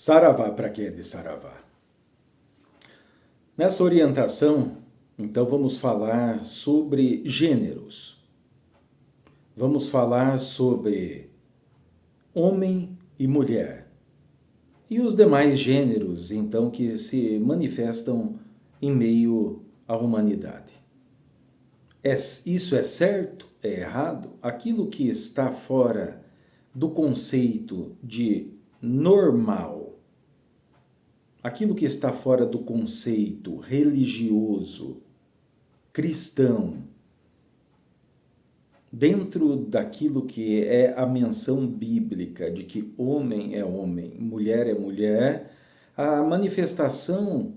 Saravá para quem é de Saravá. Nessa orientação, então, vamos falar sobre gêneros. Vamos falar sobre homem e mulher. E os demais gêneros, então, que se manifestam em meio à humanidade. Isso é certo? É errado? Aquilo que está fora do conceito de normal, aquilo que está fora do conceito religioso, cristão, dentro daquilo que é a menção bíblica de que homem é homem, mulher é mulher, a manifestação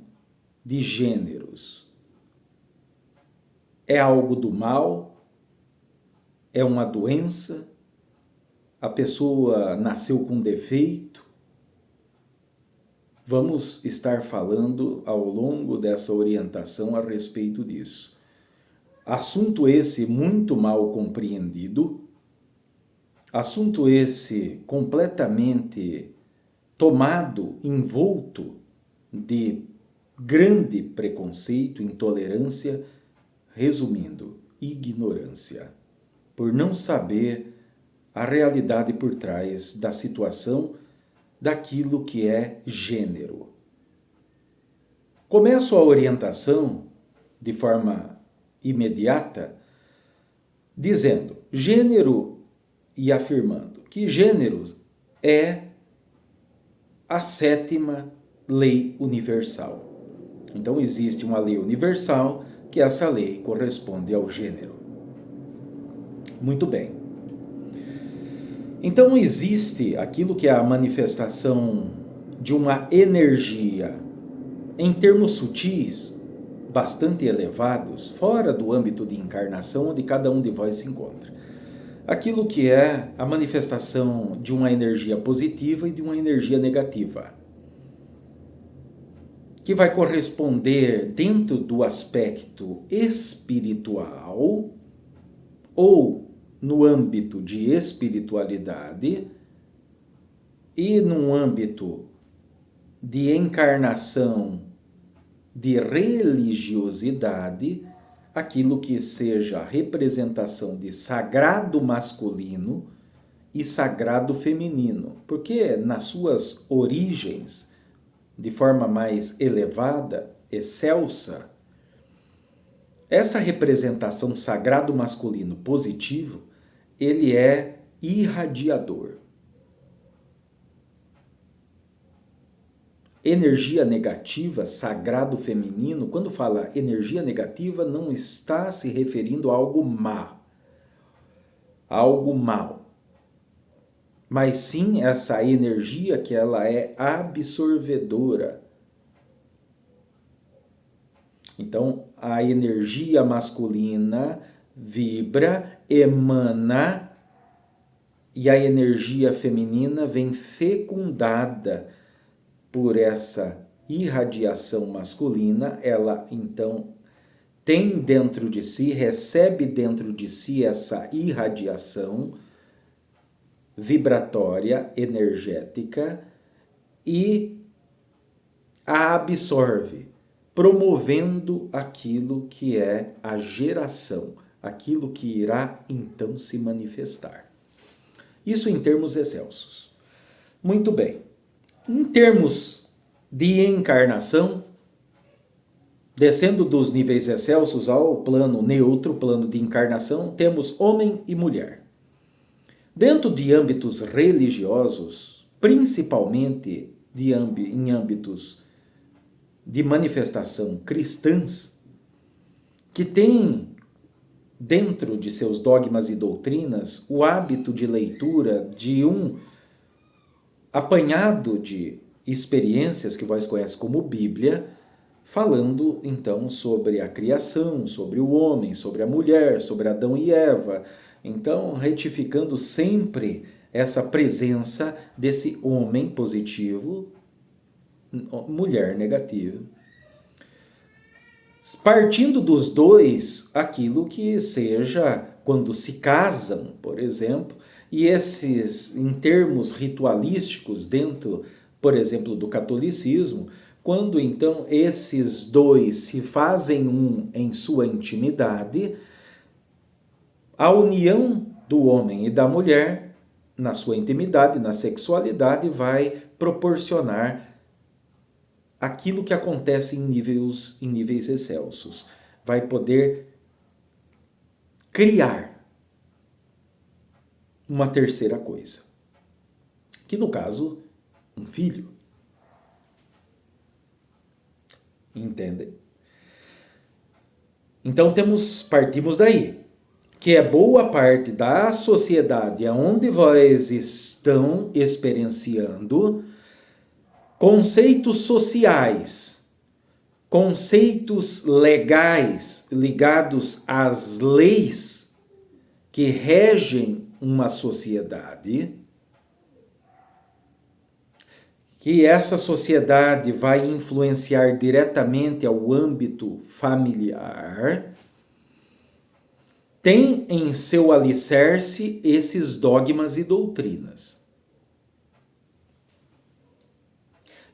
de gêneros é algo do mal, é uma doença, a pessoa nasceu com defeito. Vamos estar falando ao longo dessa orientação a respeito disso. Assunto esse muito mal compreendido, assunto esse completamente tomado, envolto de grande preconceito, intolerância, resumindo, ignorância, por não saber a realidade por trás da situação daquilo que é gênero. Começo a orientação de forma imediata dizendo gênero e afirmando que gênero é a sétima lei universal. Então existe uma lei universal que essa lei corresponde ao gênero. Muito bem. Então existe aquilo que é a manifestação de uma energia em termos sutis, bastante elevados, fora do âmbito de encarnação onde cada um de vós se encontra. Aquilo que é a manifestação de uma energia positiva e de uma energia negativa, que vai corresponder dentro do aspecto espiritual ou no âmbito de espiritualidade e no âmbito de encarnação, de religiosidade, aquilo que seja a representação de sagrado masculino e sagrado feminino, porque nas suas origens, de forma mais elevada, excelsa, essa representação sagrado masculino positivo, ele é irradiador. Energia negativa, sagrado feminino, quando fala energia negativa, não está se referindo a algo má, algo mal. Mas sim essa energia que ela é absorvedora. Então, a energia masculina vibra, emana, e a energia feminina vem fecundada por essa irradiação masculina. Ela, então, tem dentro de si, recebe dentro de si essa irradiação vibratória, energética, e a absorve, promovendo aquilo que é a geração, aquilo que irá então se manifestar. Isso em termos excelsos. Muito bem. Em termos de encarnação, descendo dos níveis excelsos ao plano neutro, plano de encarnação, temos homem e mulher. Dentro de âmbitos religiosos, principalmente em âmbitos de manifestação cristãs, que têm dentro de seus dogmas e doutrinas o hábito de leitura de um apanhado de experiências que vós conhecem como Bíblia, falando então sobre a criação, sobre o homem, sobre a mulher, sobre Adão e Eva. Então, retificando sempre essa presença desse homem positivo, mulher negativa. Partindo dos dois, aquilo que seja quando se casam, por exemplo, e esses, em termos ritualísticos, dentro por exemplo, do catolicismo, quando então esses dois se fazem um em sua intimidade, a união do homem e da mulher, na sua intimidade, na sexualidade, vai proporcionar aquilo que acontece em níveis excelsos. Vai poder criar uma terceira coisa, que no caso, um filho. Entendem? Então partimos daí, que é boa parte da sociedade onde vós estão experienciando conceitos sociais, conceitos legais ligados às leis que regem uma sociedade, que essa sociedade vai influenciar diretamente ao âmbito familiar, tem em seu alicerce esses dogmas e doutrinas.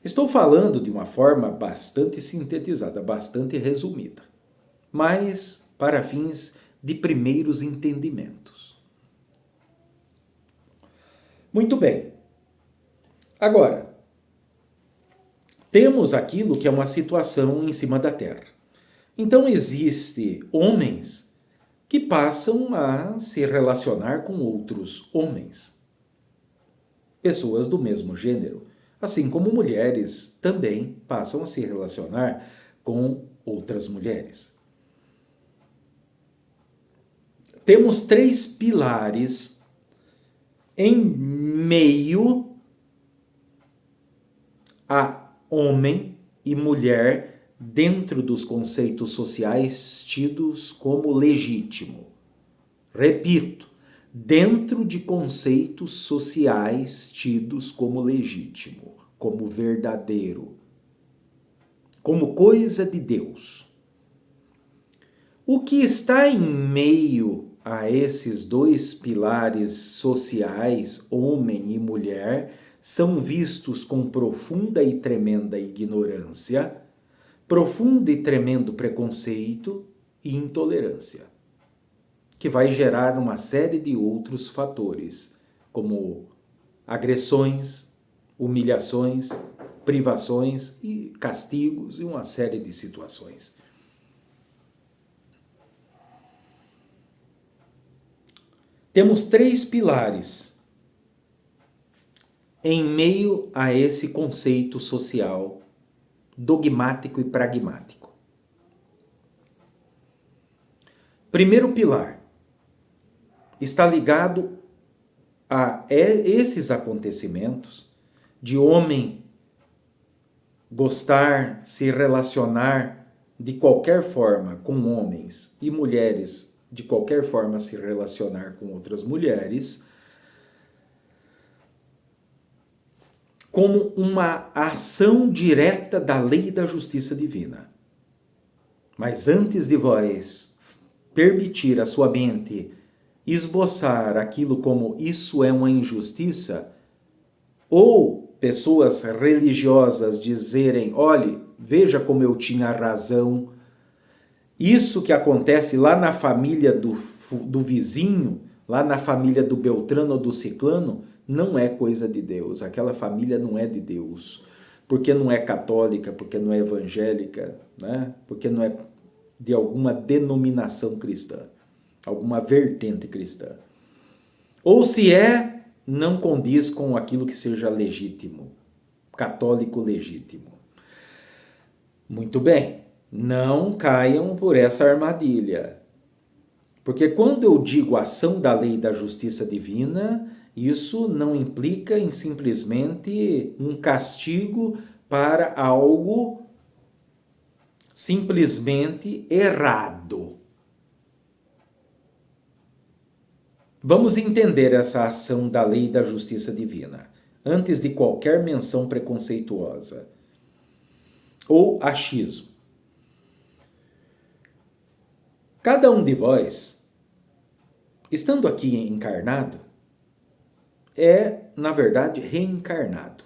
Estou falando de uma forma bastante sintetizada, bastante resumida, mas para fins de primeiros entendimentos. Muito bem. Agora, temos aquilo que é uma situação em cima da Terra. Então, existem homens que passam a se relacionar com outros homens. Pessoas do mesmo gênero, assim como mulheres também passam a se relacionar com outras mulheres. Temos 3 pilares em meio a homem e mulher dentro dos conceitos sociais tidos como legítimo. Repito, dentro de conceitos sociais tidos como legítimo, como verdadeiro, como coisa de Deus. O que está em meio a esses 2 pilares sociais, homem e mulher, são vistos com profunda e tremenda ignorância, profundo e tremendo preconceito e intolerância, que vai gerar uma série de outros fatores, como agressões, humilhações, privações e castigos e uma série de situações. Temos 3 pilares em meio a esse conceito social dogmático e pragmático. Primeiro pilar está ligado a esses acontecimentos de homem gostar, se relacionar de qualquer forma com homens e mulheres de qualquer forma se relacionar com outras mulheres, como uma ação direta da lei e da justiça divina. Mas antes de vós permitir a sua mente esboçar aquilo como isso é uma injustiça, ou pessoas religiosas dizerem, olhe, veja como eu tinha razão, isso que acontece lá na família do vizinho, lá na família do Beltrano ou do Ciclano, não é coisa de Deus. Aquela família não é de Deus. Porque não é católica, porque não é evangélica, né? Porque não é de alguma denominação cristã, alguma vertente cristã. Ou se é, não condiz com aquilo que seja legítimo, católico legítimo. Muito bem. Não caiam por essa armadilha. Porque quando eu digo ação da lei e da justiça divina, isso não implica em simplesmente um castigo para algo simplesmente errado. Vamos entender essa ação da lei e da justiça divina, antes de qualquer menção preconceituosa ou achismo. Cada um de vós, estando aqui encarnado, é, na verdade, reencarnado.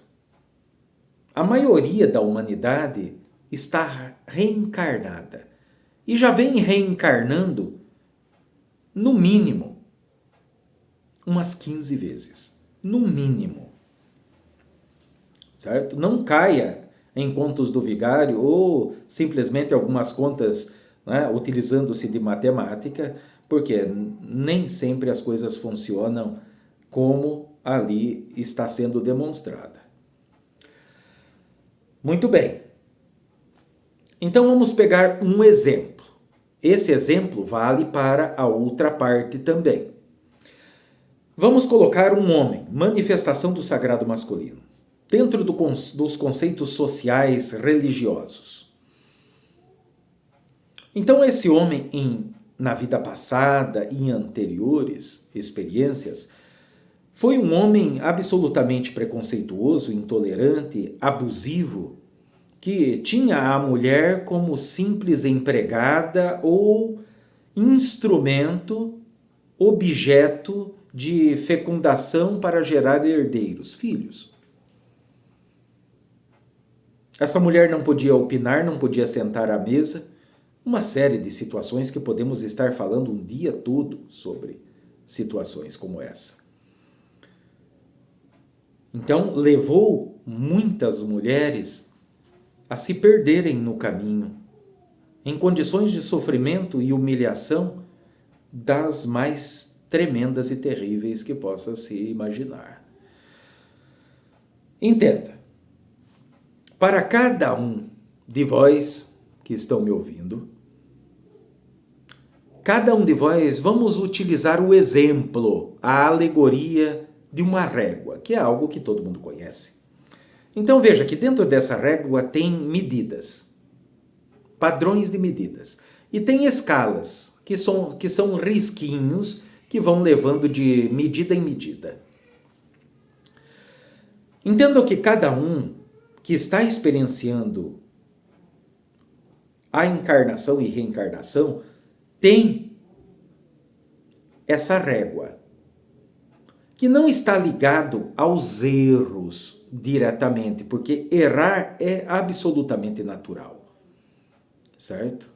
a maioria da humanidade está reencarnada e já vem reencarnando, no mínimo, umas 15 vezes. No mínimo. Certo? Não caia em contos do vigário ou simplesmente algumas contas, né, utilizando-se de matemática, porque nem sempre as coisas funcionam como ali está sendo demonstrada. Muito bem. Então vamos pegar um exemplo. Esse exemplo vale para a outra parte também. Vamos colocar um homem, manifestação do sagrado masculino, dentro dos conceitos sociais religiosos. Então esse homem, na vida passada e em anteriores experiências, foi um homem absolutamente preconceituoso, intolerante, abusivo, que tinha a mulher como simples empregada ou instrumento, objeto de fecundação para gerar herdeiros, filhos. Essa mulher não podia opinar, não podia sentar à mesa. Uma série de situações que podemos estar falando um dia todo sobre situações como essa. Então, levou muitas mulheres a se perderem no caminho, em condições de sofrimento e humilhação das mais tremendas e terríveis que possa se imaginar. Entenda, para cada um de vós que estão me ouvindo, cada um de vós vamos utilizar o exemplo, a alegoria de uma régua, que é algo que todo mundo conhece. Então veja que dentro dessa régua tem medidas, padrões de medidas, e tem escalas, que são risquinhos que vão levando de medida em medida. Entendo que cada um que está experienciando a encarnação e reencarnação tem essa régua, que não está ligado aos erros diretamente, porque errar é absolutamente natural, certo?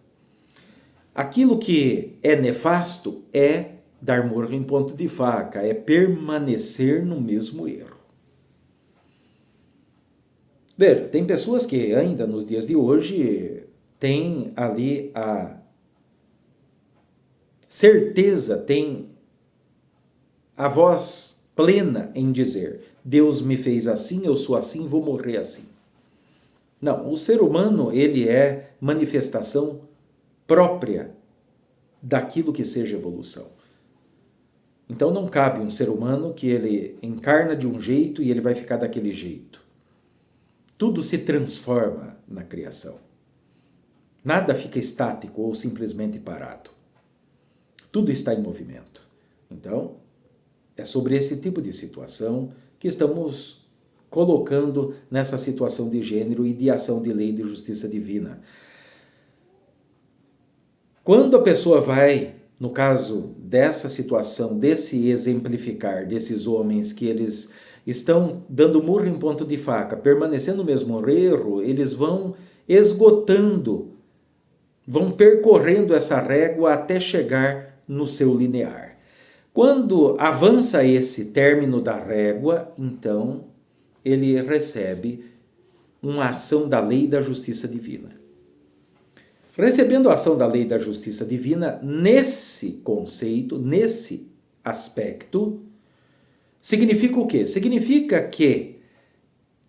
Aquilo que é nefasto é dar murro em ponto de faca, é permanecer no mesmo erro. Veja, tem pessoas que ainda nos dias de hoje têm ali a certeza, têm a voz plena em dizer: Deus me fez assim, eu sou assim, vou morrer assim. Não, o ser humano, ele é manifestação própria daquilo que seja evolução. Então não cabe um ser humano que ele encarna de um jeito e ele vai ficar daquele jeito. Tudo se transforma na criação. Nada fica estático ou simplesmente parado. Tudo está em movimento. Então, é sobre esse tipo de situação que estamos colocando nessa situação de gênero e de ação de lei de justiça divina. Quando a pessoa vai, no caso dessa situação, desse exemplificar desses homens que eles estão dando murro em ponto de faca, permanecendo no mesmo erro, eles vão esgotando, vão percorrendo essa régua até chegar no seu linear. Quando avança esse término da régua, então ele recebe uma ação da lei da justiça divina. Recebendo a ação da lei da justiça divina, nesse conceito, nesse aspecto, significa o quê? Significa que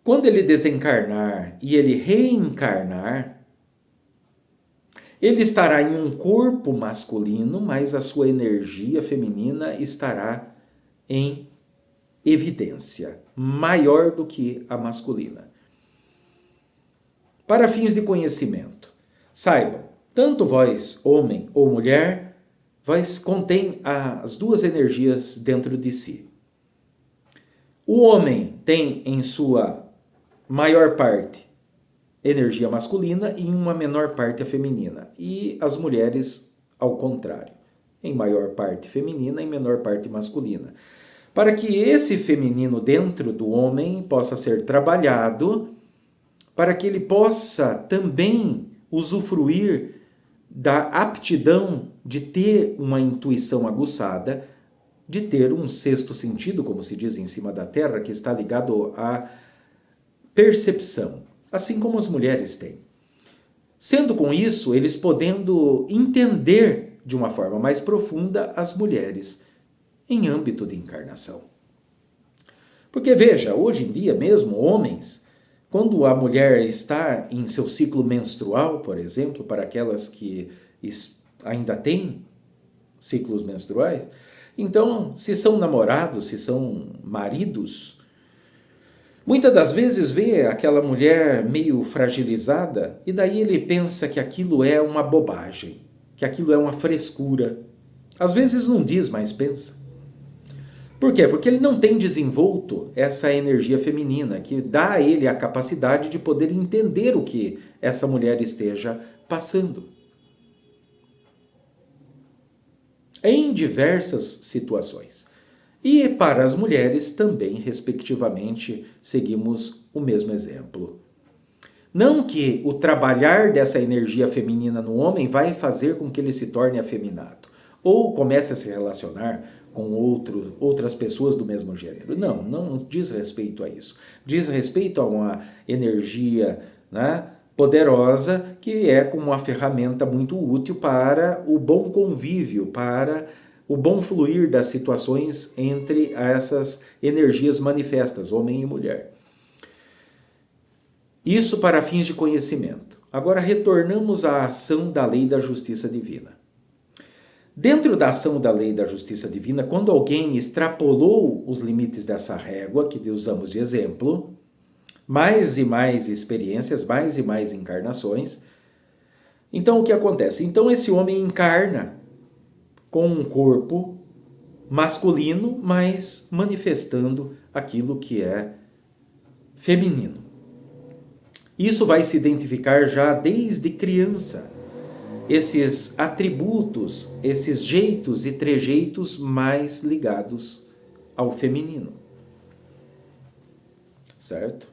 quando ele desencarnar e ele reencarnar, ele estará em um corpo masculino, mas a sua energia feminina estará em evidência, maior do que a masculina. Para fins de conhecimento, saibam, tanto vós, homem ou mulher, vós contém as duas energias dentro de si. O homem tem em sua maior parte energia masculina e em uma menor parte a feminina. E as mulheres, ao contrário, em maior parte feminina e menor parte masculina. Para que esse feminino dentro do homem possa ser trabalhado para que ele possa também usufruir da aptidão de ter uma intuição aguçada, de ter um sexto sentido, como se diz em cima da terra, que está ligado à percepção, assim como as mulheres têm. Sendo com isso, eles podendo entender de uma forma mais profunda as mulheres em âmbito de encarnação. Porque veja, hoje em dia mesmo, homens, quando a mulher está em seu ciclo menstrual, por exemplo, para aquelas que ainda têm ciclos menstruais, então, se são namorados, se são maridos, muitas das vezes vê aquela mulher meio fragilizada e daí ele pensa que aquilo é uma bobagem, que aquilo é uma frescura. Às vezes não diz, mas pensa. Por quê? Porque ele não tem desenvolto essa energia feminina que dá a ele a capacidade de poder entender o que essa mulher esteja passando. Em diversas situações. E para as mulheres também, respectivamente, seguimos o mesmo exemplo. Não que o trabalhar dessa energia feminina no homem vai fazer com que ele se torne afeminado, ou comece a se relacionar com outras pessoas do mesmo gênero. Não, não diz respeito a isso. Diz respeito a uma energia, né, poderosa, que é como uma ferramenta muito útil para o bom convívio, para o bom fluir das situações entre essas energias manifestas, homem e mulher. Isso para fins de conhecimento. Agora retornamos à ação da lei da justiça divina. Dentro da ação da lei da justiça divina, quando alguém extrapolou os limites dessa régua, que usamos de exemplo, mais e mais experiências, mais e mais encarnações. Então o que acontece? Então esse homem encarna com um corpo masculino, mas manifestando aquilo que é feminino. Isso vai se identificar já desde criança. Esses atributos, esses jeitos e trejeitos mais ligados ao feminino. Certo?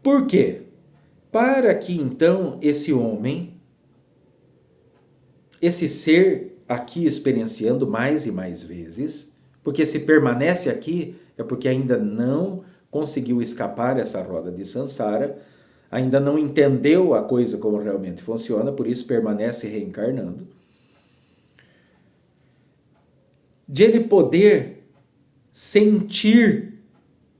Por quê? Para que então esse homem, esse ser aqui experienciando mais e mais vezes, porque se permanece aqui é porque ainda não conseguiu escapar essa roda de Sansara, ainda não entendeu a coisa como realmente funciona, por isso permanece reencarnando. De ele poder sentir,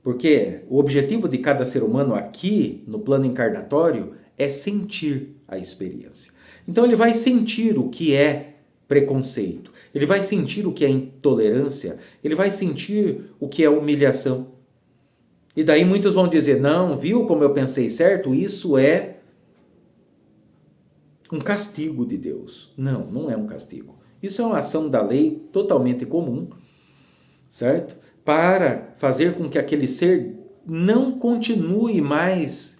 porque o objetivo de cada ser humano aqui, no plano encarnatório, é sentir a experiência. Então ele vai sentir o que é preconceito, ele vai sentir o que é intolerância, ele vai sentir o que é humilhação. E daí muitos vão dizer, não, viu como eu pensei certo? Isso é um castigo de Deus. Não, não é um castigo. Isso é uma ação da lei totalmente comum, certo? Para fazer com que aquele ser não continue mais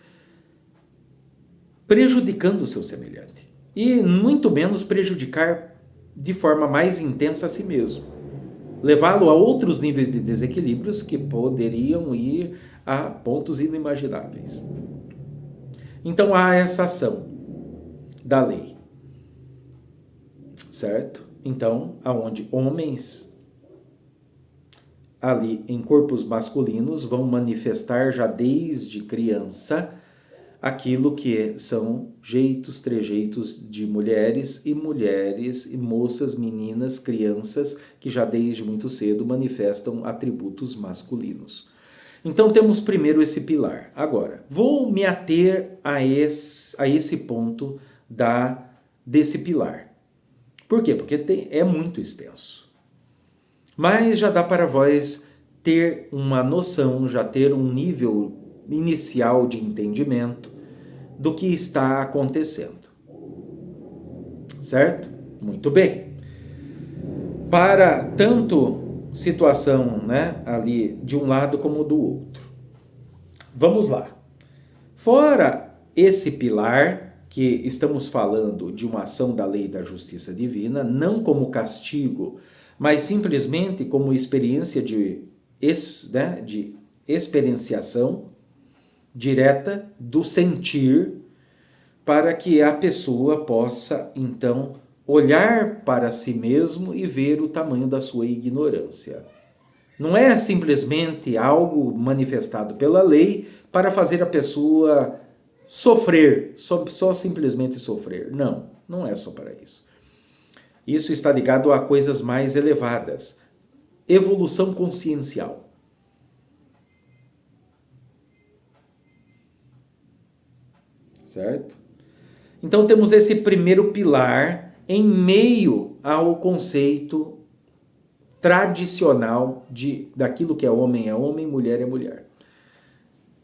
prejudicando o seu semelhante. E muito menos prejudicar de forma mais intensa a si mesmo. Levá-lo a outros níveis de desequilíbrios que poderiam ir a pontos inimagináveis. Então há essa ação da lei, certo? Então, aonde homens ali em corpos masculinos vão manifestar já desde criança aquilo que são jeitos, trejeitos de mulheres e moças, meninas, crianças que já desde muito cedo manifestam atributos masculinos. Então temos primeiro esse pilar. Agora, vou me ater a esse ponto desse pilar. Por quê? Porque é muito extenso. Mas já dá para vós ter uma noção, já ter um nível inicial de entendimento do que está acontecendo. Certo? Muito bem. Para tanto situação, né, ali de um lado como do outro. Vamos lá. Fora esse pilar que estamos falando de uma ação da lei da justiça divina, não como castigo, mas simplesmente como experiência de experienciação, direta do sentir, para que a pessoa possa, então, olhar para si mesmo e ver o tamanho da sua ignorância. Não é simplesmente algo manifestado pela lei para fazer a pessoa sofrer, só simplesmente sofrer. Não, não é só para isso. Isso está ligado a coisas mais elevadas. Evolução consciencial. Certo? Então temos esse primeiro pilar em meio ao conceito tradicional daquilo que é homem, mulher é mulher.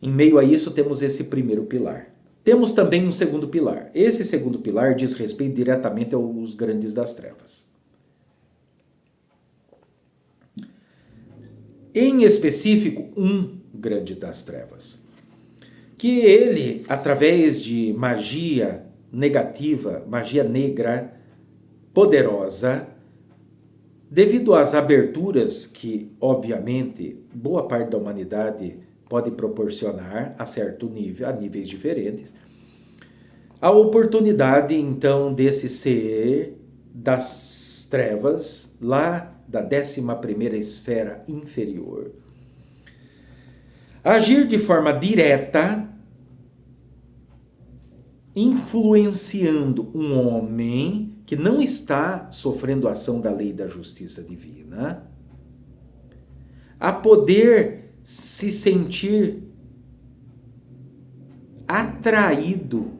Em meio a isso temos esse primeiro pilar. Temos também um segundo pilar. Esse segundo pilar diz respeito diretamente aos grandes das trevas. Em específico, um grande das trevas. Que ele, através de magia negativa, magia negra, poderosa, devido às aberturas que, obviamente, boa parte da humanidade pode proporcionar a certo nível, a níveis diferentes, a oportunidade, então, desse ser das trevas, lá da 11ª esfera inferior, agir de forma direta, influenciando um homem que não está sofrendo a ação da lei da justiça divina, a poder se sentir atraído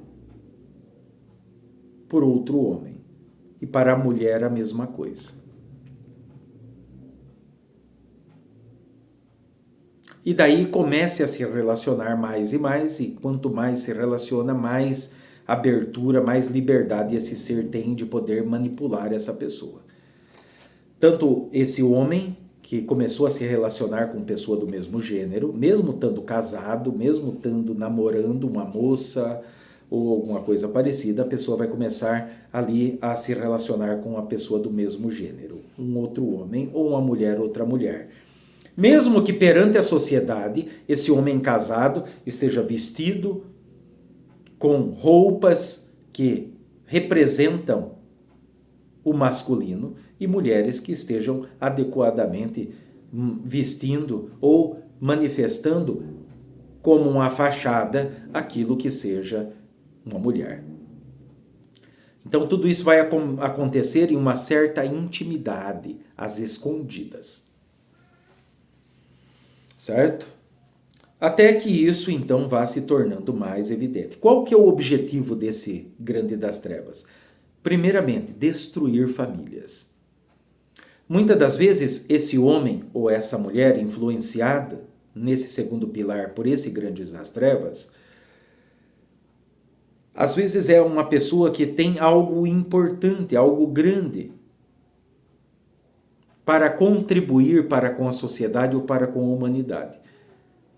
por outro homem. E para a mulher a mesma coisa. E daí comece a se relacionar mais e mais, e quanto mais se relaciona, mais abertura, mais liberdade esse ser tem de poder manipular essa pessoa. Tanto esse homem que começou a se relacionar com pessoa do mesmo gênero, mesmo estando casado, mesmo estando namorando uma moça ou alguma coisa parecida, a pessoa vai começar ali a se relacionar com uma pessoa do mesmo gênero, um outro homem ou uma mulher, outra mulher. Mesmo que perante a sociedade, esse homem casado esteja vestido com roupas que representam o masculino e mulheres que estejam adequadamente vestindo ou manifestando como uma fachada aquilo que seja uma mulher. Então tudo isso vai acontecer em uma certa intimidade, às escondidas. Certo? Até que isso então vá se tornando mais evidente. Qual que é o objetivo desse grande das trevas? Primeiramente, destruir famílias. Muitas das vezes, esse homem ou essa mulher influenciada nesse segundo pilar por esse grande das trevas, às vezes é uma pessoa que tem algo importante, algo grande para contribuir para com a sociedade ou para com a humanidade.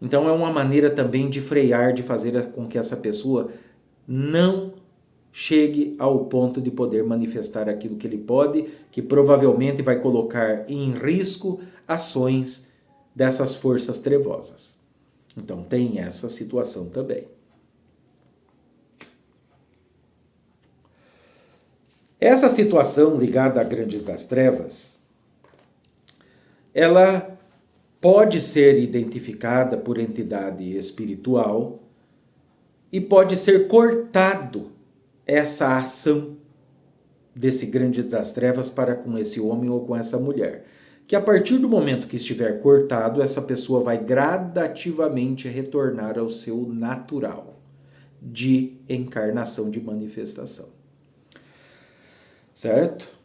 Então é uma maneira também de frear, de fazer com que essa pessoa não chegue ao ponto de poder manifestar aquilo que ele pode, que provavelmente vai colocar em risco ações dessas forças trevosas. Então tem essa situação também. Essa situação ligada a grandes das trevas, ela pode ser identificada por entidade espiritual e pode ser cortado essa ação desse grande das trevas para com esse homem ou com essa mulher. Que a partir do momento que estiver cortado, essa pessoa vai gradativamente retornar ao seu natural de encarnação, de manifestação. Certo?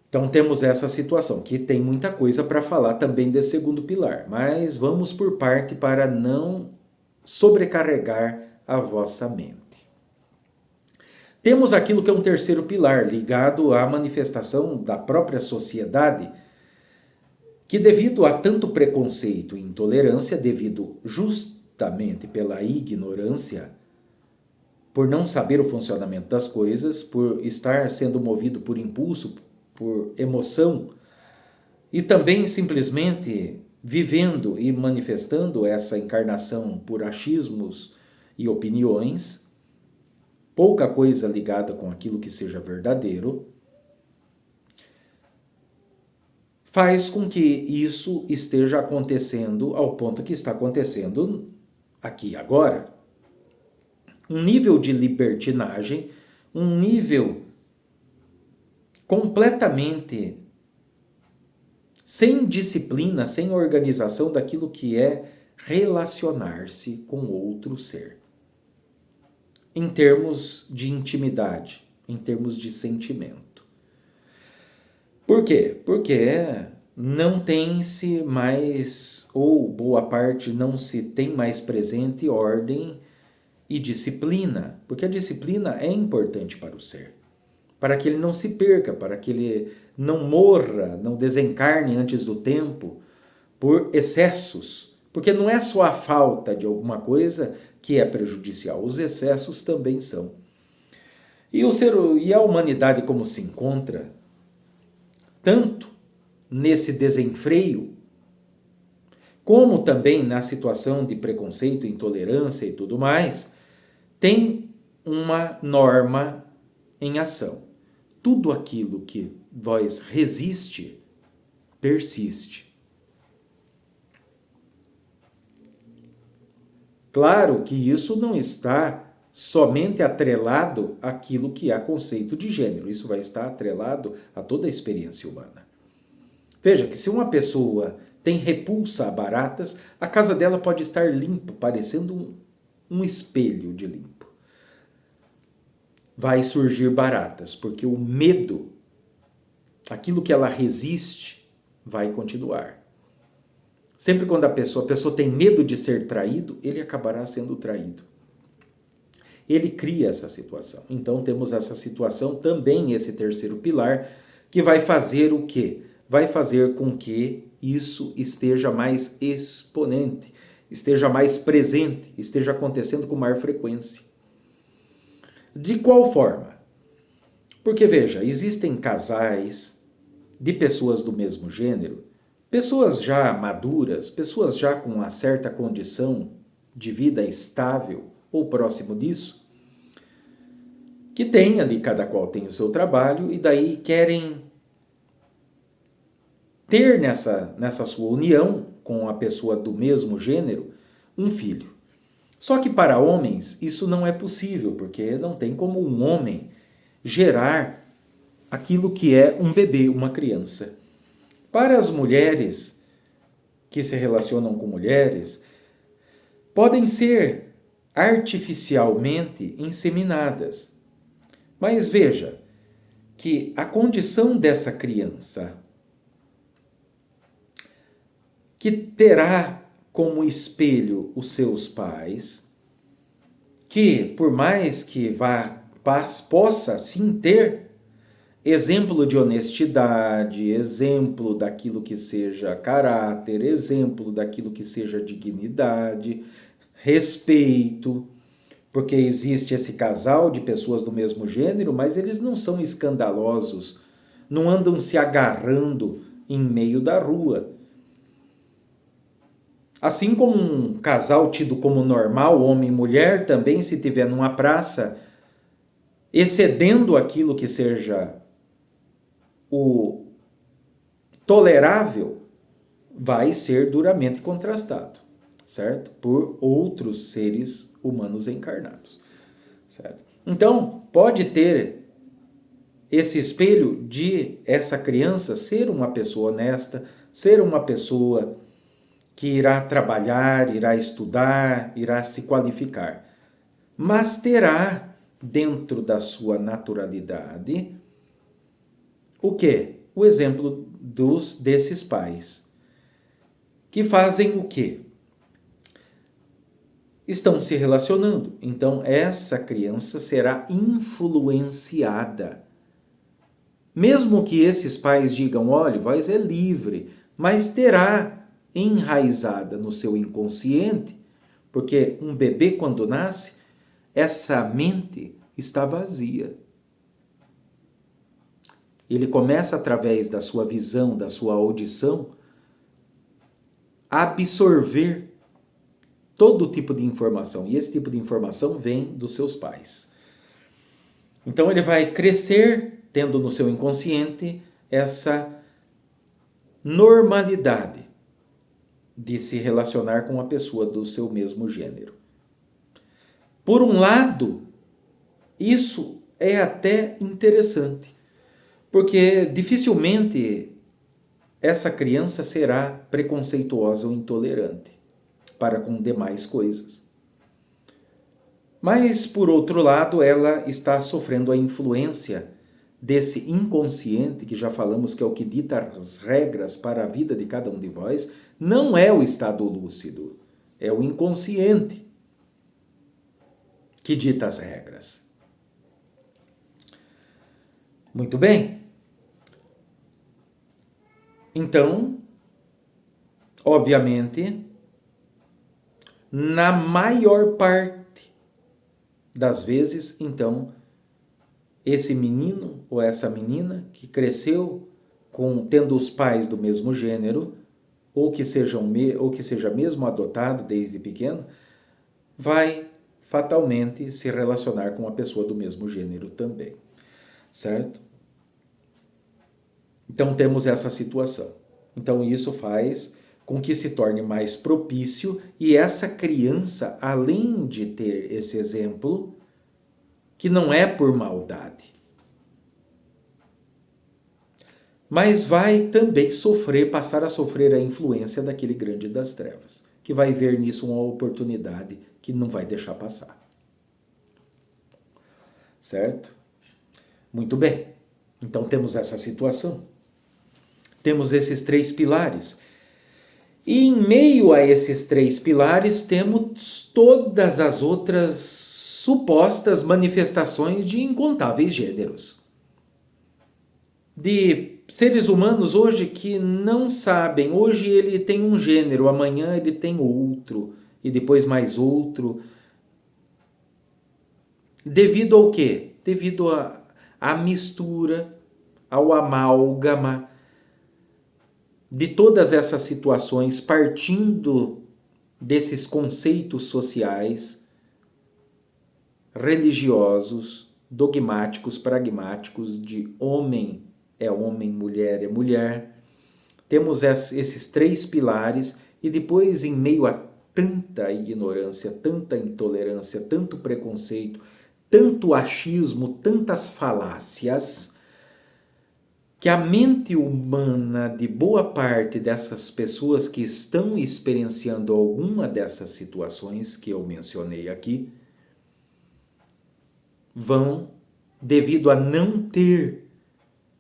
Então temos essa situação, que tem muita coisa para falar também desse segundo pilar, mas vamos por parte para não sobrecarregar a vossa mente. Temos aquilo que é um terceiro pilar, ligado à manifestação da própria sociedade, que devido a tanto preconceito e intolerância, devido justamente pela ignorância, por não saber o funcionamento das coisas, por estar sendo movido por impulso, por emoção, e também simplesmente vivendo e manifestando essa encarnação por achismos e opiniões, pouca coisa ligada com aquilo que seja verdadeiro, faz com que isso esteja acontecendo ao ponto que está acontecendo aqui agora. Um nível de libertinagem, um nível completamente sem disciplina, sem organização daquilo que é relacionar-se com outro ser. Em termos de intimidade, em termos de sentimento. Por quê? Porque não tem-se mais, ou boa parte não se tem mais presente ordem e disciplina, porque a disciplina é importante para o ser, para que ele não se perca, para que ele não morra, não desencarne antes do tempo por excessos, porque não é só a falta de alguma coisa que é prejudicial, os excessos também são. E a humanidade como se encontra, tanto nesse desenfreio, como também na situação de preconceito, intolerância e tudo mais, tem uma norma em ação. Tudo aquilo que vós resiste, persiste. Claro que isso não está somente atrelado àquilo que é conceito de gênero. Isso vai estar atrelado a toda a experiência humana. Veja que se uma pessoa tem repulsa a baratas, a casa dela pode estar limpa, parecendo um espelho de limpo. Vai surgir baratas, porque o medo, aquilo que ela resiste, vai continuar. Sempre quando a pessoa tem medo de ser traído, ele acabará sendo traído. Ele cria essa situação. Então temos essa situação também, esse terceiro pilar, que vai fazer o quê? Vai fazer com que isso esteja mais exponente, esteja mais presente, esteja acontecendo com maior frequência. De qual forma? Porque, veja, existem casais de pessoas do mesmo gênero, pessoas já maduras, pessoas já com uma certa condição de vida estável ou próximo disso, que tem ali, cada qual tem o seu trabalho, e daí querem ter nessa sua união com a pessoa do mesmo gênero um filho. Só que para homens isso não é possível, porque não tem como um homem gerar aquilo que é um bebê, uma criança. Para as mulheres que se relacionam com mulheres, podem ser artificialmente inseminadas. Mas veja que a condição dessa criança, que terá como espelho os seus pais, que por mais que possa sim ter exemplo de honestidade, exemplo daquilo que seja caráter, exemplo daquilo que seja dignidade, respeito, porque existe esse casal de pessoas do mesmo gênero, mas eles não são escandalosos, não andam se agarrando em meio da rua. Assim como um casal tido como normal, homem e mulher, também se tiver numa praça, excedendo aquilo que seja o tolerável, vai ser duramente contrastado, certo? Por outros seres humanos encarnados, certo? Então, pode ter esse espelho de essa criança ser uma pessoa honesta, ser uma pessoa que irá trabalhar, irá estudar, irá se qualificar, mas terá dentro da sua naturalidade o quê? O exemplo desses pais, que fazem o quê? Estão se relacionando. Então, essa criança será influenciada. Mesmo que esses pais digam, olha, voz é livre, mas terá enraizada no seu inconsciente, porque um bebê, quando nasce, essa mente está vazia. Ele começa através da sua visão, da sua audição, absorver todo tipo de informação. E esse tipo de informação vem dos seus pais. Então ele vai crescer tendo no seu inconsciente essa normalidade de se relacionar com uma pessoa do seu mesmo gênero. Por um lado, isso é até interessante, porque dificilmente essa criança será preconceituosa ou intolerante para com demais coisas. Mas, por outro lado, ela está sofrendo a influência desse inconsciente, que já falamos que é o que dita as regras para a vida de cada um de vós, não é o estado lúcido, é o inconsciente que dita as regras. Muito bem. Então, obviamente, na maior parte das vezes, então, esse menino ou essa menina que cresceu tendo os pais do mesmo gênero, ou que seja mesmo adotado desde pequeno, vai fatalmente se relacionar com uma pessoa do mesmo gênero também, certo? Então temos essa situação. Então isso faz com que se torne mais propício e essa criança, além de ter esse exemplo, que não é por maldade, mas vai também passar a sofrer a influência daquele grande das trevas, que vai ver nisso uma oportunidade que não vai deixar passar. Certo? Muito bem. Então temos essa situação. Temos esses 3 pilares. E em meio a esses 3 pilares temos todas as outras supostas manifestações de incontáveis gêneros. De seres humanos hoje que não sabem, hoje ele tem um gênero, amanhã ele tem outro, e depois mais outro. Devido ao quê? Devido à mistura, ao amálgama de todas essas situações, partindo desses conceitos sociais, religiosos, dogmáticos, pragmáticos, de homem é homem, mulher é mulher. Temos esses 3 pilares e depois, em meio a tanta ignorância, tanta intolerância, tanto preconceito, tanto achismo, tantas falácias, que a mente humana de boa parte dessas pessoas que estão experienciando alguma dessas situações que eu mencionei aqui, vão, devido a não ter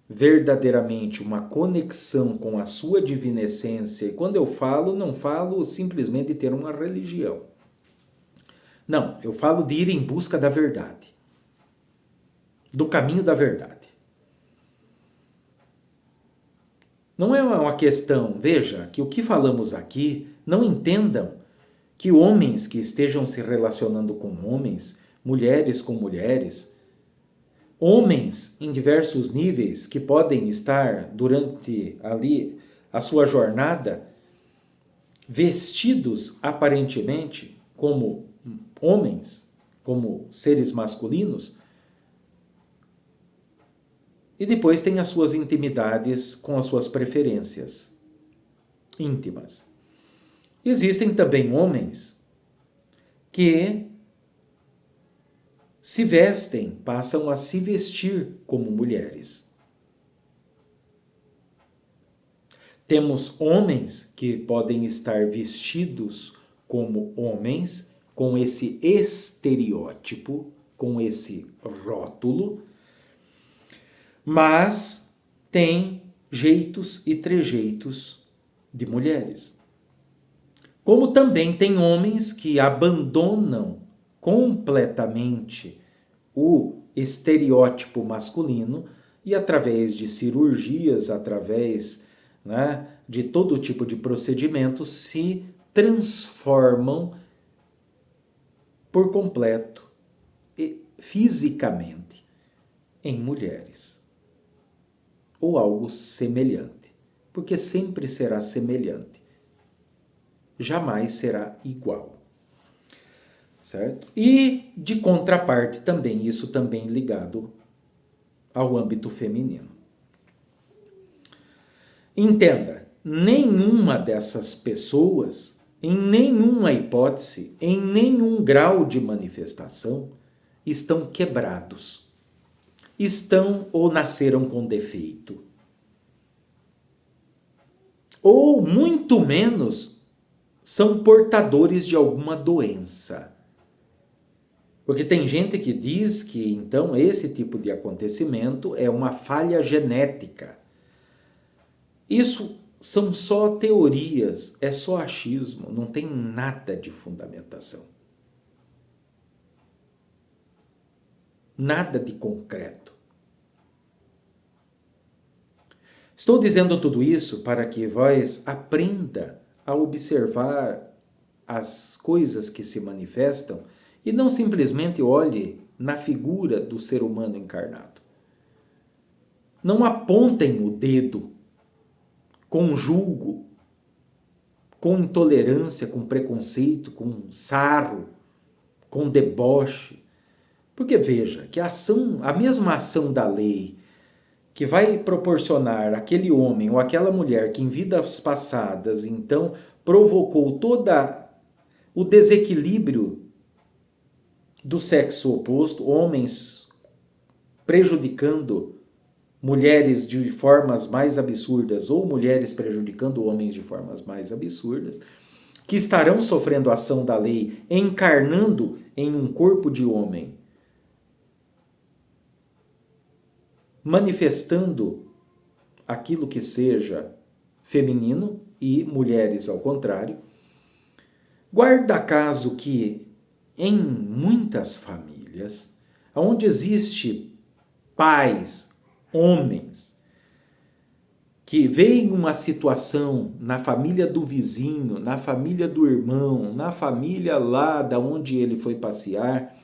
verdadeiramente uma conexão com a sua divina essência, e quando eu falo, não falo simplesmente de ter uma religião. Não, eu falo de ir em busca da verdade, do caminho da verdade. Não é uma questão, veja, que o que falamos aqui, não entendam que homens que estejam se relacionando com homens, mulheres com mulheres, homens em diversos níveis que podem estar durante ali a sua jornada vestidos aparentemente como homens, como seres masculinos, e depois tem as suas intimidades com as suas preferências íntimas. Existem também homens que se vestem, passam a se vestir como mulheres. Temos homens que podem estar vestidos como homens, com esse estereótipo, com esse rótulo, mas tem jeitos e trejeitos de mulheres. Como também tem homens que abandonam completamente o estereótipo masculino e através de cirurgias, através, né, de todo tipo de procedimentos, se transformam por completo e fisicamente em mulheres. Ou algo semelhante, porque sempre será semelhante. jamais será igual. Certo? E, de contraparte, também, isso também ligado ao âmbito feminino. Entenda, nenhuma dessas pessoas, em nenhuma hipótese, em nenhum grau de manifestação, estão quebrados. Estão ou nasceram com defeito. Ou, muito menos, são portadores de alguma doença. Porque tem gente que diz que, então, esse tipo de acontecimento é uma falha genética. Isso são só teorias, é só achismo, não tem nada de fundamentação. Nada de concreto. Estou dizendo tudo isso para que vós aprenda a observar as coisas que se manifestam e não simplesmente olhe na figura do ser humano encarnado. Não apontem o dedo com julgo, com intolerância, com preconceito, com sarro, com deboche. Porque veja que a mesma ação da lei que vai proporcionar aquele homem ou aquela mulher que em vidas passadas, então, provocou toda o desequilíbrio do sexo oposto, homens prejudicando mulheres de formas mais absurdas ou mulheres prejudicando homens de formas mais absurdas, que estarão sofrendo a ação da lei, encarnando em um corpo de homem, manifestando aquilo que seja feminino e mulheres ao contrário. Guarda caso que em muitas famílias, onde existe pais, homens, que veem uma situação na família do vizinho, na família do irmão, na família lá da onde ele foi passear,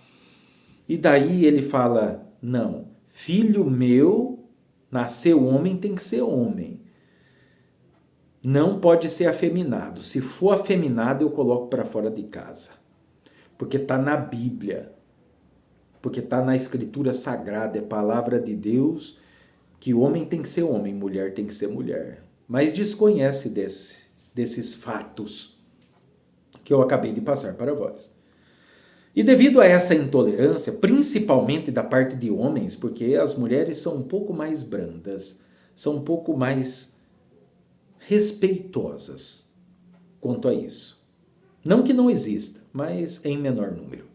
e daí ele fala, não, filho meu, nasceu homem, tem que ser homem. Não pode ser afeminado. Se for afeminado, eu coloco para fora de casa. Porque está na Bíblia. Porque está na Escritura Sagrada, é palavra de Deus, que homem tem que ser homem, mulher tem que ser mulher. Mas desconhece desses fatos que eu acabei de passar para vós. E devido a essa intolerância, principalmente da parte de homens, porque as mulheres são um pouco mais brandas, são um pouco mais respeitosas quanto a isso. Não que não exista, mas em menor número.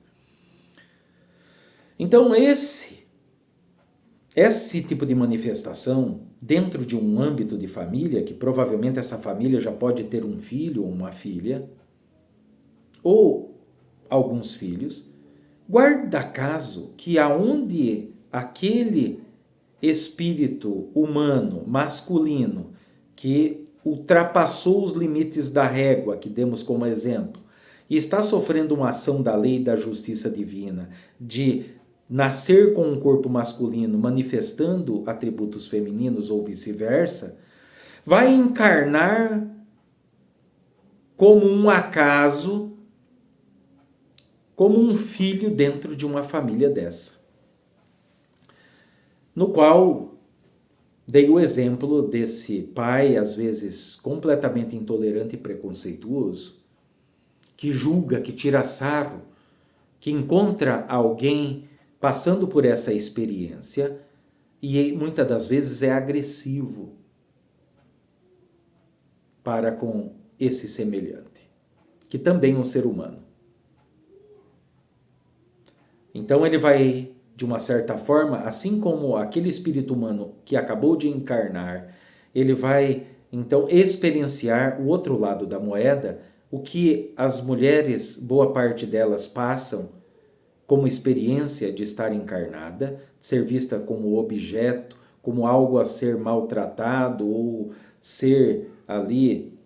Então esse tipo de manifestação dentro de um âmbito de família, que provavelmente essa família já pode ter um filho ou uma filha, ou alguns filhos, guarda caso que aonde aquele espírito humano, masculino, que ultrapassou os limites da régua, que demos como exemplo, e está sofrendo uma ação da lei e da justiça divina, de nascer com um corpo masculino manifestando atributos femininos ou vice-versa, vai encarnar como um acaso, como um filho dentro de uma família dessa. No qual dei o exemplo desse pai, às vezes completamente intolerante e preconceituoso, que julga, que tira sarro, que encontra alguém passando por essa experiência e muitas das vezes é agressivo para com esse semelhante, que também é um ser humano. Então ele vai, de uma certa forma, assim como aquele espírito humano que acabou de encarnar, ele vai então experienciar o outro lado da moeda, o que as mulheres, boa parte delas, passam como experiência de estar encarnada, ser vista como objeto, como algo a ser maltratado ou ser ali,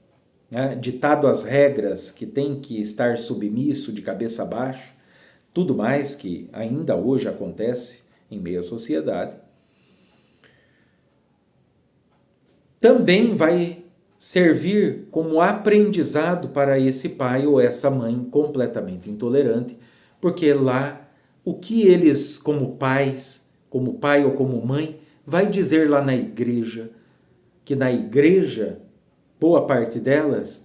né, ditado às regras que tem que estar submisso de cabeça baixa, tudo mais que ainda hoje acontece em meio à sociedade. Também vai servir como aprendizado para esse pai ou essa mãe completamente intolerante, porque lá o que eles, como pais, como pai ou como mãe, vai dizer lá na igreja, que na igreja, boa parte delas,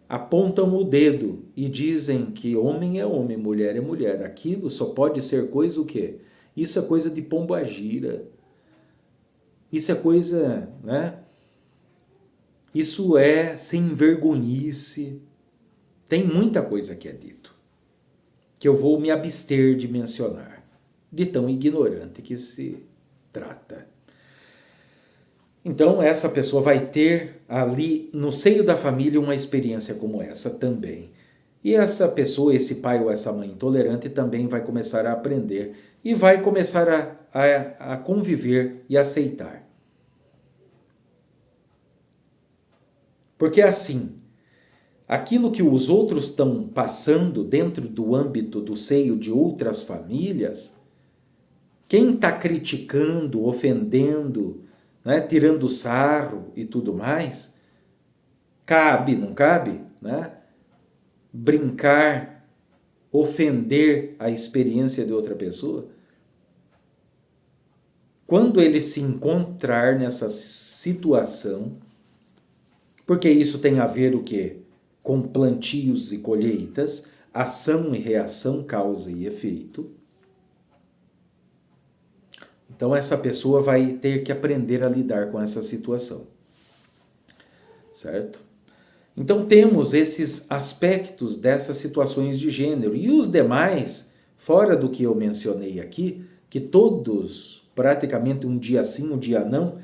apontam o dedo e dizem que homem é homem, mulher é mulher. Aquilo só pode ser coisa o quê? Isso é coisa de pombagira. Isso é coisa, né? Isso é sem vergonhice. Tem muita coisa que é dito, que eu vou me abster de mencionar, de tão ignorante que se trata. Então, essa pessoa vai ter ali no seio da família uma experiência como essa também. E essa pessoa, esse pai ou essa mãe intolerante, também vai começar a aprender e vai começar a conviver e aceitar. Porque assim, aquilo que os outros estão passando dentro do âmbito do seio de outras famílias, quem está criticando, ofendendo, né, tirando sarro e tudo mais, cabe, não cabe, né? Brincar, ofender a experiência de outra pessoa. Quando ele se encontrar nessa situação, porque isso tem a ver o quê? Com plantios e colheitas, ação e reação, causa e efeito. Então essa pessoa vai ter que aprender a lidar com essa situação. Certo? Então temos esses aspectos dessas situações de gênero e os demais, fora do que eu mencionei aqui, que todos, praticamente um dia sim, um dia não,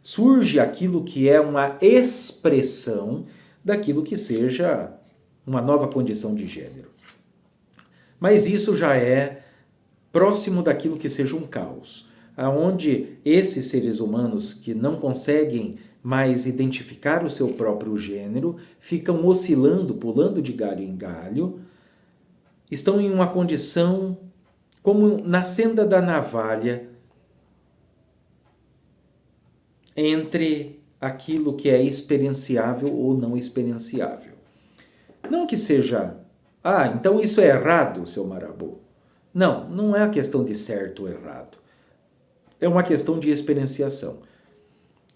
surge aquilo que é uma expressão daquilo que seja uma nova condição de gênero. Mas isso já é próximo daquilo que seja um caos, aonde esses seres humanos que não conseguem mais identificar o seu próprio gênero, ficam oscilando, pulando de galho em galho, estão em uma condição como na senda da navalha entre aquilo que é experienciável ou não experienciável. Não que seja, então isso é errado, seu Marabô. Não, não é a questão de certo ou errado. É uma questão de experienciação.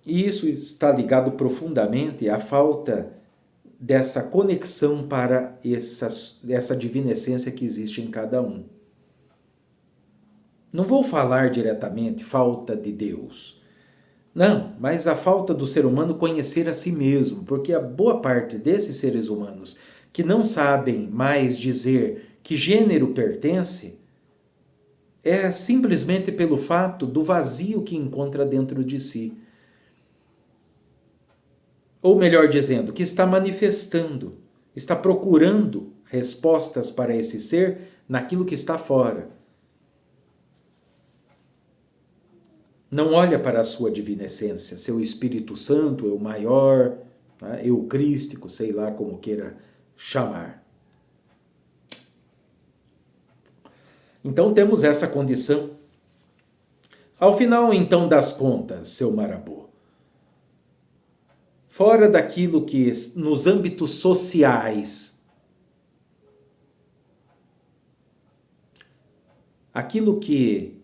E isso está ligado profundamente à falta dessa conexão para essa divina essência que existe em cada um. Não vou falar diretamente falta de Deus. Não, mas a falta do ser humano conhecer a si mesmo, porque a boa parte desses seres humanos que não sabem mais dizer que gênero pertence, é simplesmente pelo fato do vazio que encontra dentro de si. Ou melhor dizendo, que está manifestando, está procurando respostas para esse ser naquilo que está fora. Não olha para a sua divina essência, seu Espírito Santo, eu maior, eucrístico, sei lá como queira chamar. Então temos essa condição. Ao final, então, das contas, seu Marabô, fora daquilo que nos âmbitos sociais, aquilo que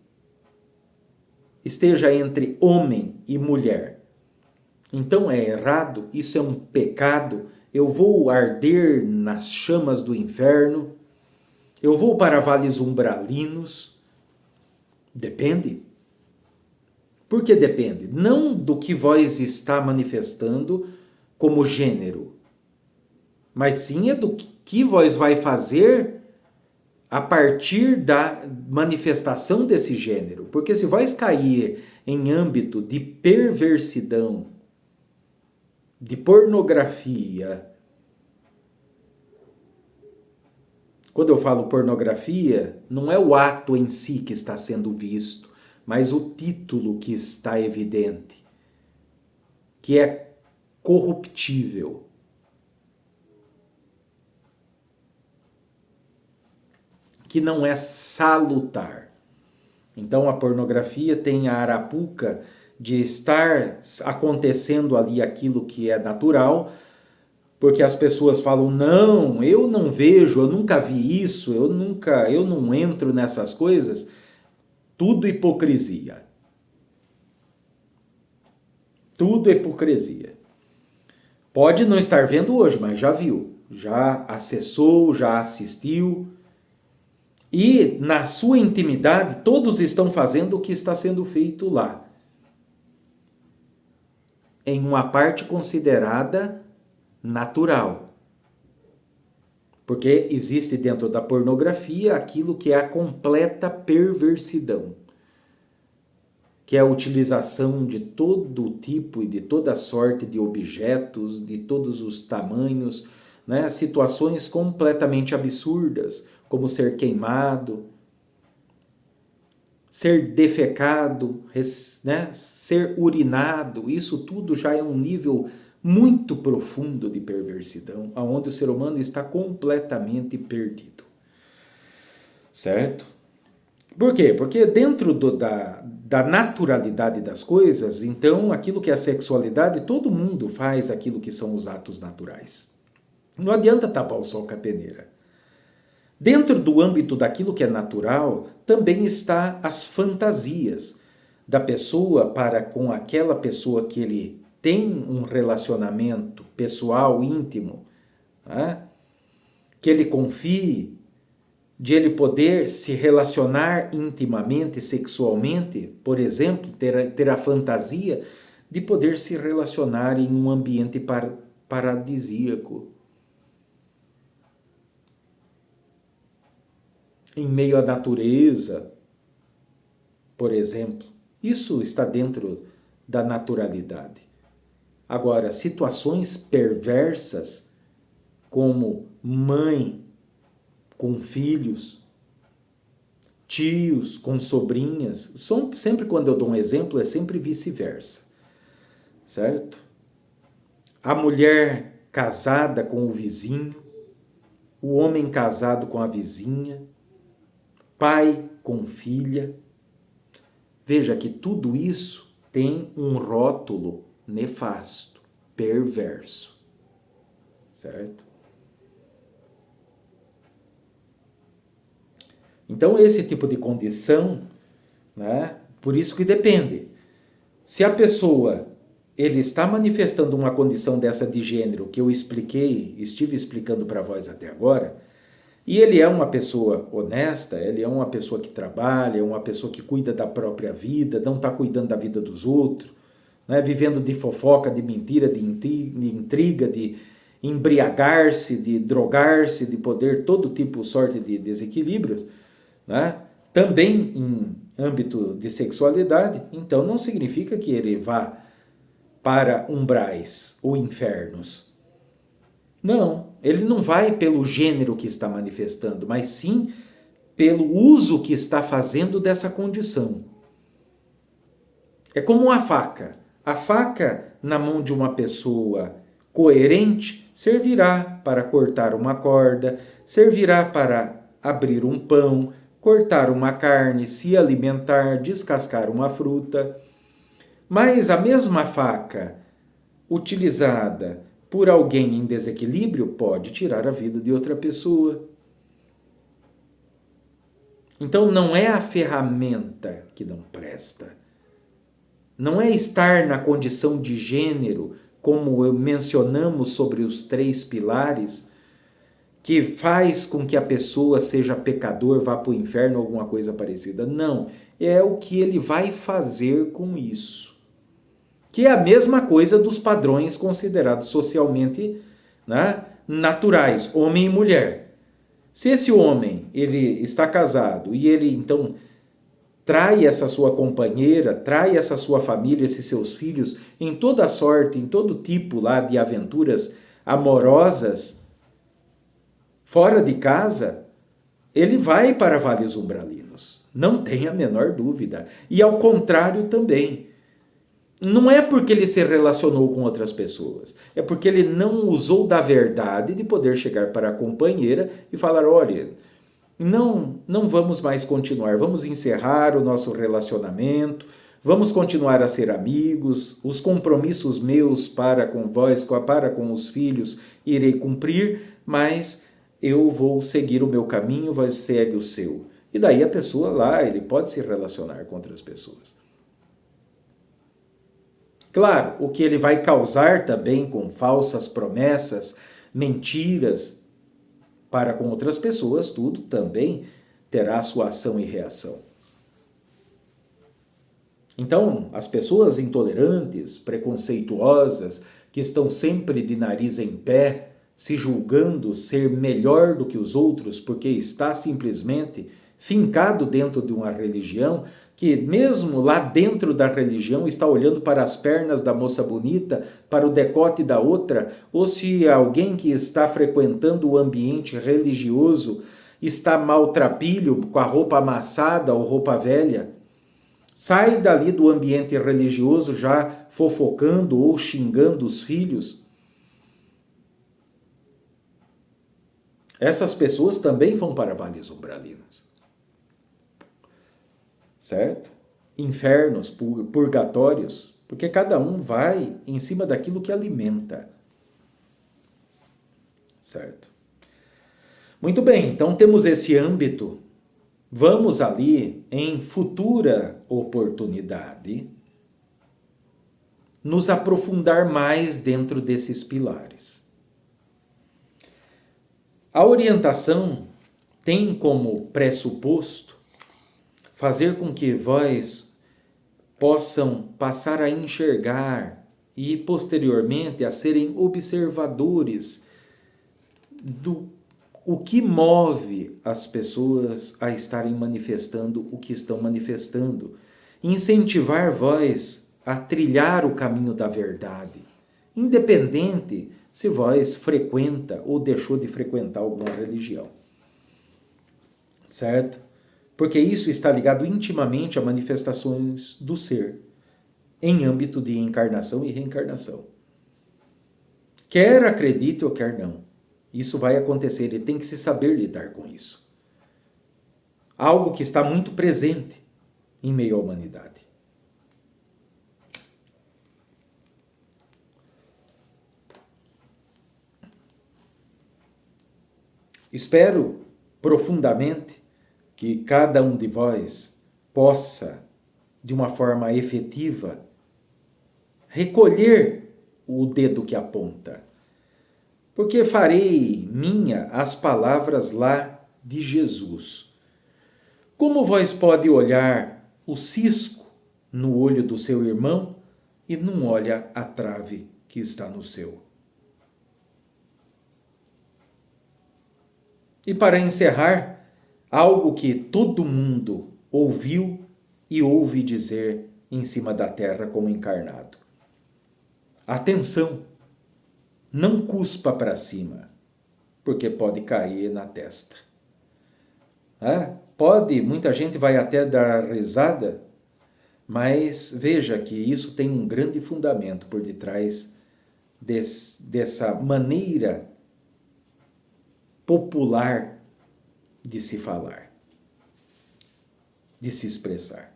esteja entre homem e mulher, então é errado, isso é um pecado, eu vou arder nas chamas do inferno, eu vou para vales umbralinos. Depende. Por que depende? Não do que vós está manifestando como gênero, mas sim é do que vós vai fazer a partir da manifestação desse gênero. Porque se vós cair em âmbito de perversidão, de pornografia, quando eu falo pornografia, não é o ato em si que está sendo visto, mas o título que está evidente, que é corruptível. Que não é salutar. Então a pornografia tem a arapuca de estar acontecendo ali aquilo que é natural, porque as pessoas falam, não, eu não vejo, eu nunca vi isso, eu não entro nessas coisas. Tudo hipocrisia. Tudo hipocrisia. Pode não estar vendo hoje, mas já viu, já acessou, já assistiu. E na sua intimidade, todos estão fazendo o que está sendo feito lá. Em uma parte considerada natural. Porque existe dentro da pornografia aquilo que é a completa perversidão, que é a utilização de todo tipo e de toda sorte de objetos, de todos os tamanhos, né? Situações completamente absurdas, como ser queimado, ser defecado, né? Ser urinado. Isso tudo já é um nível muito profundo de perversidão, onde o ser humano está completamente perdido. Certo? Por quê? Porque dentro da naturalidade das coisas, então, aquilo que é a sexualidade, todo mundo faz aquilo que são os atos naturais. Não adianta tapar o sol com a peneira. Dentro do âmbito daquilo que é natural, também está as fantasias da pessoa para com aquela pessoa que ele tem um relacionamento pessoal, íntimo, né? Que ele confie, de ele poder se relacionar intimamente, sexualmente, por exemplo, ter a fantasia de poder se relacionar em um ambiente paradisíaco, em meio à natureza, por exemplo. Isso está dentro da naturalidade. Agora, situações perversas, como mãe com filhos, tios com sobrinhas, sempre quando eu dou um exemplo, é sempre vice-versa, certo? A mulher casada com o vizinho, o homem casado com a vizinha, pai com filha. Veja que tudo isso tem um rótulo nefasto, perverso, certo? Então, esse tipo de condição, né, por isso que depende. Se a pessoa ele está manifestando uma condição dessa de gênero que eu estive explicando para vós até agora, e ele é uma pessoa honesta, ele é uma pessoa que trabalha, é uma pessoa que cuida da própria vida, não está cuidando da vida dos outros, né, vivendo de fofoca, de mentira, de intriga, de embriagar-se, de drogar-se, de poder todo tipo, sorte de desequilíbrios, né? Também em âmbito de sexualidade, então não significa que ele vá para umbrais ou infernos. Não, ele não vai pelo gênero que está manifestando, mas sim pelo uso que está fazendo dessa condição. É como uma faca. A faca na mão de uma pessoa coerente servirá para cortar uma corda, servirá para abrir um pão, cortar uma carne, se alimentar, descascar uma fruta. Mas a mesma faca utilizada por alguém em desequilíbrio pode tirar a vida de outra pessoa. Então não é a ferramenta que não presta. Não é estar na condição de gênero, como mencionamos sobre os 3 pilares, que faz com que a pessoa seja pecador, vá para o inferno, alguma coisa parecida. Não, é o que ele vai fazer com isso. Que é a mesma coisa dos padrões considerados socialmente, né, naturais, homem e mulher. Se esse homem ele está casado e ele então trai essa sua companheira, trai essa sua família, esses seus filhos, em toda sorte, em todo tipo lá de aventuras amorosas, fora de casa, ele vai para vales umbralinos. Não tem a menor dúvida. E ao contrário também. Não é porque ele se relacionou com outras pessoas. É porque ele não usou da verdade de poder chegar para a companheira e falar, olha, não vamos mais continuar. Vamos encerrar o nosso relacionamento. vamos continuar a ser amigos, os compromissos meus para com vós, para com os filhos, irei cumprir, mas eu vou seguir o meu caminho, vós segue o seu. E daí a pessoa lá, ele pode se relacionar com outras pessoas. Claro, o que ele vai causar também com falsas promessas, mentiras para com outras pessoas, tudo também terá sua ação e reação. Então, as pessoas intolerantes, preconceituosas, que estão sempre de nariz em pé, se julgando ser melhor do que os outros porque está simplesmente fincado dentro de uma religião, que mesmo lá dentro da religião está olhando para as pernas da moça bonita, para o decote da outra, ou se alguém que está frequentando o ambiente religioso está maltrapilho, com a roupa amassada ou roupa velha, sai dali do ambiente religioso já fofocando ou xingando os filhos. Essas pessoas também vão para vales umbralinos. Certo? Infernos, purgatórios, porque cada um vai em cima daquilo que alimenta. Certo? Muito bem, então temos esse âmbito. Vamos ali, em futura oportunidade, nos aprofundar mais dentro desses pilares. A orientação tem como pressuposto fazer com que vós possam passar a enxergar e, posteriormente, a serem observadores do o que move as pessoas a estarem manifestando o que estão manifestando. Incentivar vós a trilhar o caminho da verdade, independente se vós frequenta ou deixou de frequentar alguma religião. Certo? Porque isso está ligado intimamente a manifestações do ser, em âmbito de encarnação e reencarnação. Quer acredite ou quer não, isso vai acontecer e tem que se saber lidar com isso. Algo que está muito presente em meio à humanidade. Espero profundamente que cada um de vós possa, de uma forma efetiva, recolher o dedo que aponta. Porque farei minha as palavras lá de Jesus. Como vós pode olhar o cisco no olho do seu irmão e não olha a trave que está no seu? E para encerrar, algo que todo mundo ouviu e ouve dizer em cima da terra como encarnado. Atenção! Não cuspa para cima, porque pode cair na testa. Muita gente vai até dar risada, mas veja que isso tem um grande fundamento por detrás dessa maneira popular de se falar, de se expressar.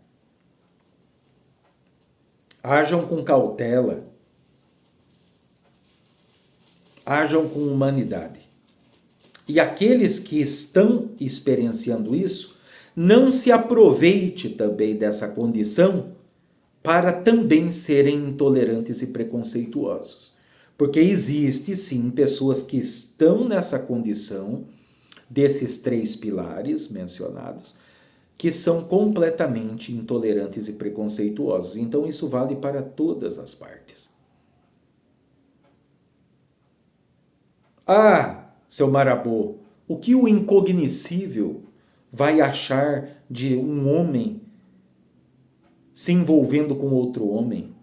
Hajam com cautela, hajam com humanidade. E aqueles que estão experienciando isso, não se aproveite também dessa condição para também serem intolerantes e preconceituosos. Porque existe sim pessoas que estão nessa condição desses 3 pilares mencionados, que são completamente intolerantes e preconceituosos. Então isso vale para todas as partes. Seu Marabô, o que o incognoscível vai achar de um homem se envolvendo com outro homem?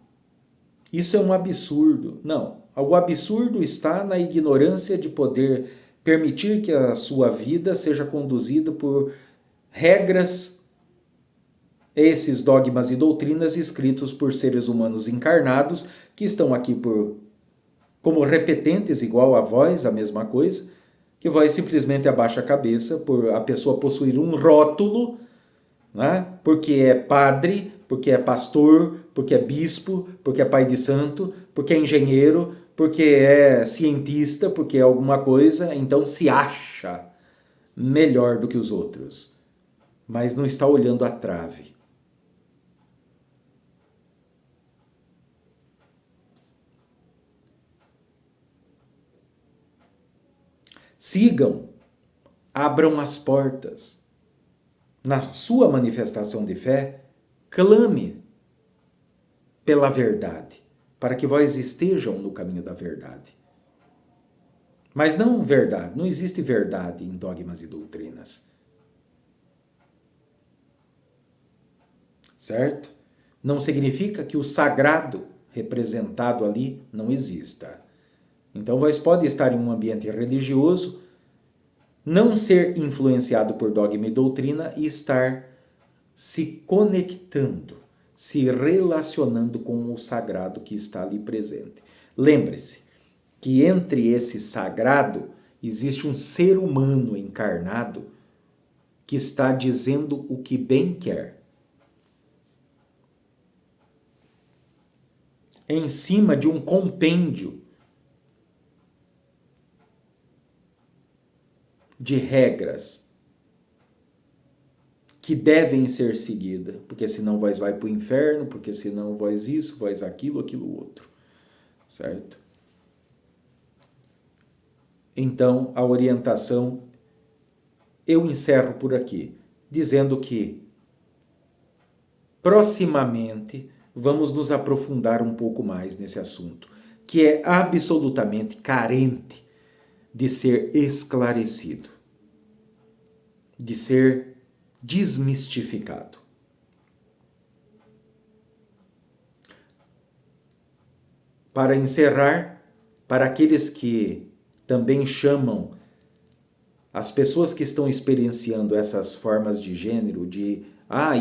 Isso é um absurdo. Não, o absurdo está na ignorância de poder permitir que a sua vida seja conduzida por regras, esses dogmas e doutrinas escritos por seres humanos encarnados que estão aqui como repetentes, igual a vós, a mesma coisa, que vós simplesmente abaixa a cabeça por a pessoa possuir um rótulo né? Porque é padre, porque é pastor, porque é bispo, porque é pai de santo, porque é engenheiro, porque é cientista, porque é alguma coisa, então se acha melhor do que os outros, mas não está olhando a trave. Sigam, abram as portas. Na sua manifestação de fé, clame pela verdade, para que vós estejam no caminho da verdade. Mas não verdade, não existe verdade em dogmas e doutrinas. Certo? Não significa que o sagrado representado ali não exista. Então, vós pode estar em um ambiente religioso, não ser influenciado por dogma e doutrina e estar se conectando, se relacionando com o sagrado que está ali presente. Lembre-se que entre esse sagrado existe um ser humano encarnado que está dizendo o que bem quer. Em cima de um compêndio de regras que devem ser seguidas, porque senão vós vai para o inferno, porque senão vós isso, vós aquilo, aquilo outro, certo? Então, a orientação eu encerro por aqui, dizendo que proximamente vamos nos aprofundar um pouco mais nesse assunto, que é absolutamente carente de ser esclarecido, de ser desmistificado. Para encerrar, para aqueles que também chamam as pessoas que estão experienciando essas formas de gênero de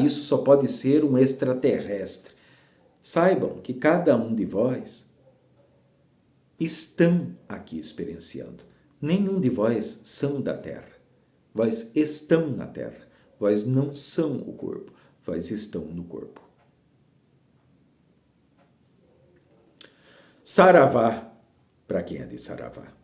isso só pode ser um extraterrestre. Saibam que cada um de vós estão aqui experienciando. Nenhum de vós são da Terra. Vós estão na Terra. Vós não são o corpo. Vós estão no corpo. Saravá, para quem é de Saravá.